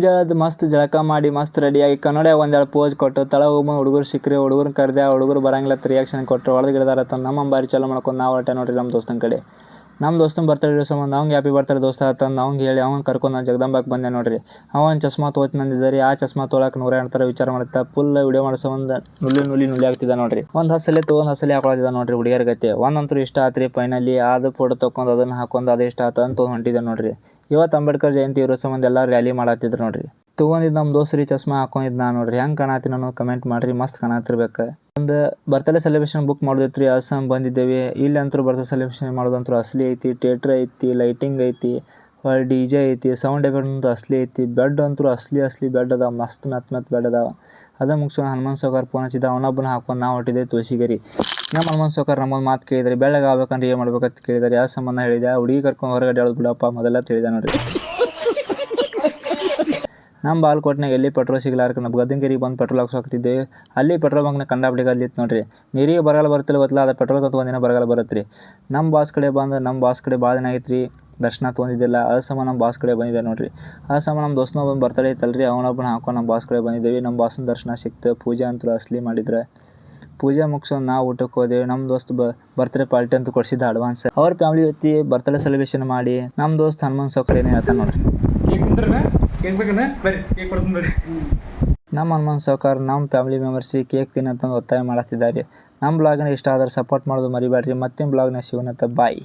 ಮುಂಜಾನೆ ಮಸ್ತ್ ಜಳಕ ಮಾಡಿ ಮಸ್ತ್ ರೆಡಿಯಾಗಿ ಕನ್ನಡಿಯಾಗ ಒಂದೆರಡು ಪೋಸ್ ಕೊಟ್ಟು ತಳ ಹೋಗಿ ಹುಡುಗರು ಸಿಕ್ಕರೆ ಹುಡುಗರು ಕರೆದೆ ಹುಡುಗರು ಬರಂಗಿಲ್ಲ ರಿಯಾಕ್ಷನ್ ಕೊಟ್ಟರು ಹೊಡೆದು ಗಿಡದಾರ ನಮ್ಮ ಬಾರಿ ಚಲೋ ಮಾಡ್ಕೊಂಡು ನಾವು ಹೊರಟೆ ನೋಡ್ರಿ ನಮ್ಮ ದೋಸ್ತನ ಕಡೆ. ನಮ್ಮ ದೋಸ್ತನ ಬರ್ತಡೇ ಸಂಬಂಧ ಅವ್ನಿಗೆ ಹ್ಯಾಪಿ ಬರ್ತಡೇ ದೋಸ್ತ ಅಂತಂದು ಅವ್ನಿಗೆ ಹೇಳಿ ಅವ್ನು ಕರ್ಕೊಂಡು ನಾನು ಜಗದಂಬಕ್ಕೆ ಬಂದೆ ನೋಡ್ರಿ. ಅವನು ಚಸ್ಮಾ ತೊಗೊತಿನಂದಿದ್ದೆ ರೀ. ಆ ಚಸ್ಮಾ ತೊಗೊಳಕ್ಕೆ 108 ಥರ ವಿಚಾರ ಮಾಡುತ್ತಾ ಫುಲ್ ವಿಡಿಯೋ ಮಾಡೋ ಸಂಬಂಧ ನುಲಿ ಆಗ್ತಿದ್ದ ನೋಡ್ರಿ. ಒಂದು ಹಸಲೆ ತೊಗೊಂಡು ಹಸಲೆ ಹಾಕೊಳ್ತಿದ್ದ ನೋಡ್ರಿ ಹುಡುಗಿಯರ ಗತಿ. ಒಂದಂತೂ ಇಷ್ಟ ಆತ್ರಿ ಫೈನಲಿ ಅದು ಫೋಟೋ ತೊಗೊಂಡು ಅದನ್ನು ಹಾಕೊಂಡು ಅದು ಇಷ್ಟ ಆತ ಅಂತ ಹೊಂಟಿದ್ದೆ ನೋಡ್ರಿ. ಇವತ್ತು ಅಂಬೇಡ್ಕರ್ ಜಯಂತಿ ಇರೋ ಸಂಬಂಧ ಎಲ್ಲ ರ್ಯಾಲಿ ಮಾಡತ್ತಿದ್ರು ನೋಡ್ರಿ. ತೊಗೊಂಡಿದ್ದು ನಮ್ಮ ದೋಸ್ತ್ರಿ ಚಸ್ಮಾ ಹಾಕೊಂಡಿದ್ದು ನಾನು ನೋಡ್ರಿ. ಹೆಂಗೆ ಕಾಣತ್ತೀನಿ ಅನ್ನೋದು ಕಮೆಂಟ್ ಮಾಡಿರಿ. ಮಸ್ತ್ ಕಾಣತ್ತಿರ್ಬೇಕು. ಒಂದು ಬರ್ತ್ಡೇ ಸೆಲೆಬ್ರೇಷನ್ ಬುಕ್ ಮಾಡೋದೈತ್ರಿ. ಅಸ್ಸಾಂ ಬಂದಿದ್ದೇವೆ. ಇಲ್ಲಿ ಅಂತೂ ಬರ್ತ್ಡೇ ಸೆಲೆಬ್ರೇಷನ್ ಮಾಡೋದಂತೂ ಅಸಲಿ ಐತಿ. ಥಿಯೇಟ್ರ್ ಐತಿ, ಲೈಟಿಂಗ್ ಐತಿ, ಹೊಳ್ಳಿ DJ ಐತಿ, ಸೌಂಡ್ ಎಫೆಕ್ಟ್ ಅಸಲಿ ಐತಿ. ಬೆಡ್ ಅಂತೂ ಅಸಲಿ ಬೆಡ್ ಅದಾವ. ಮಸ್ತ್ ಮೆತ್ತ ಬೆಡ್ ಅದಾವ. ಅದ ಮುಗಿಸೋ ಹನುಮಂತ ಸಾವ್ಕಾರ ಫೋನ್ ಹಚ್ಚಿದ್ದ. ಅವನೊಬ್ಬನ ಹಾಕೊಂಡು ನಾವು ಹೊಟ್ಟಿದ್ದೆ ತುಳಸಿಗೇರಿ. ನಮ್ಮ ಹನುಮಂತ ಸಾವ್ಕಾರ ನಮ್ಮೊಂದು ಮಾತು ಕೇಳಿದಾರೆ. ಬೆಳ್ಳಗೆ ಆಗ್ಬೇಕಂದ್ರೆ ಏನು ಮಾಡ್ಬೇಕಂತ ಕೇಳಿದಾರೆ. ಯಾವ ಸಂಬಂಧ ಹೇಳಿದೆ ಹುಡುಗಿ ಕರ್ಕೊಂಡು ಹೊರಗಡೆ ಹೇಳೋದು ಬಿಡಪ್ಪ ಮೊದಲ ತಿಳಿದ ನೋಡ್ರಿ. ನಮ್ಮ ಬಾಲ್ಕೋಟ್ನಾಗ ಎಲ್ಲಿ ಪೆಟ್ರೋಲ್ ಸಿಗ್ಲಾರ್ಕ ನಾವು ಗದ್ದಂಗೇರಿಗೆ ಬಂದು ಪೆಟ್ರೋಲ್ ಹಾಕ್ಸೋಕ್ತಿದ್ದೇವೆ. ಅಲ್ಲಿ ಪೆಟ್ರೋಲ್ ಬಂಕ್ನ ಕಂಡಾಪಟ್ಟಿ ಗದ್ಲಿತ್ತು ನೋಡ್ರಿ. ನೀರಿಗೆ ಬರಗಾಲ ಬರ್ತಿಲ್ಲ ಗೊತ್ತಿಲ್ಲ. ಅದು ಪೆಟ್ರೋಲ್ ಕತ್ತು ಒಂದಿನ ಬರಗಾಲ ಬರುತ್ತೆ ರೀ. ನಮ್ಮ ಬಾಸ್ ಕಡೆ ಭಾಳ ದಿನ ಆಗೈತೆ ರೀ. ದರ್ಶನ ತೊಗೊಂಡಿದ್ದಿಲ್ಲ. ಅದು ಸಮ ನಮ್ಮ ಬಾಸ್ ಕಡೆ ಬಂದಿದ್ದೆ ನೋಡ್ರಿ. ಆ ಸಮ ನಮ್ಮ ದೋಸ್ತನೊಬ್ಬನ ಬರ್ತಡೇ ಐತಲ್ರಿ. ಅವನೊಬ್ಬನ ಹಾಕೊಂಡು ನಮ್ಮ ಬಾಸ್ ಕಡೆ ಬಂದಿದ್ದೇವೆ. ನಮ್ಮ ಬಾಸನ ದರ್ಶನ ಸಿಕ್ತು. ಪೂಜೆ ಅಂತೂ ಅಸಲಿ ಮಾಡಿದ್ರೆ. ಪೂಜೆ ಮುಗಿಸ್ಕೊಂಡು ನಾವು ಊಟಕ್ಕೆ ಹೋದೆವು. ನಮ್ಮ ದೋಸ್ತ್ ಬರ್ತ್ಡೇ ಪಾರ್ಟಿ ಅಂತೂ ಕೊಡಿಸಿದ್ದ ಅಡ್ವಾನ್ಸ್. ಅವ್ರ ಫ್ಯಾಮಿಲಿ ಜೊತೆ ಬರ್ತ್ಡೇ ಸೆಲೆಬ್ರೇಷನ್ ಮಾಡಿ ನಮ್ಮ ದೋಸ್ತ್ ಹನುಮಂತ ಸಾವ್ಕಾರ ಏನು ಹೇಳ್ತಾನೆ ನೋಡ್ರಿ. ನಮ್ಮ ಹನುಮಂತ ಸಾವ್ಕಾರ ನಮ್ಮ ಫ್ಯಾಮಿಲಿ ಮೆಂಬರ್ಸಿಗೆ ಕೇಕ್ ತಿನ್ನಂತಂದು ಒತ್ತಾಯ ಮಾಡತ್ತಿದ್ದಾರೆ. ನಮ್ಮ ಬ್ಲಾಗ್ನ ಇಷ್ಟ ಆದ್ರೆ ಸಪೋರ್ಟ್ ಮಾಡೋದು ಮರಿಬೇಡ್ರಿ. ಮತ್ತೆ ಬ್ಲಾಗ್ನ ಸಿಗೋಣಂತ ಬಾಯ್.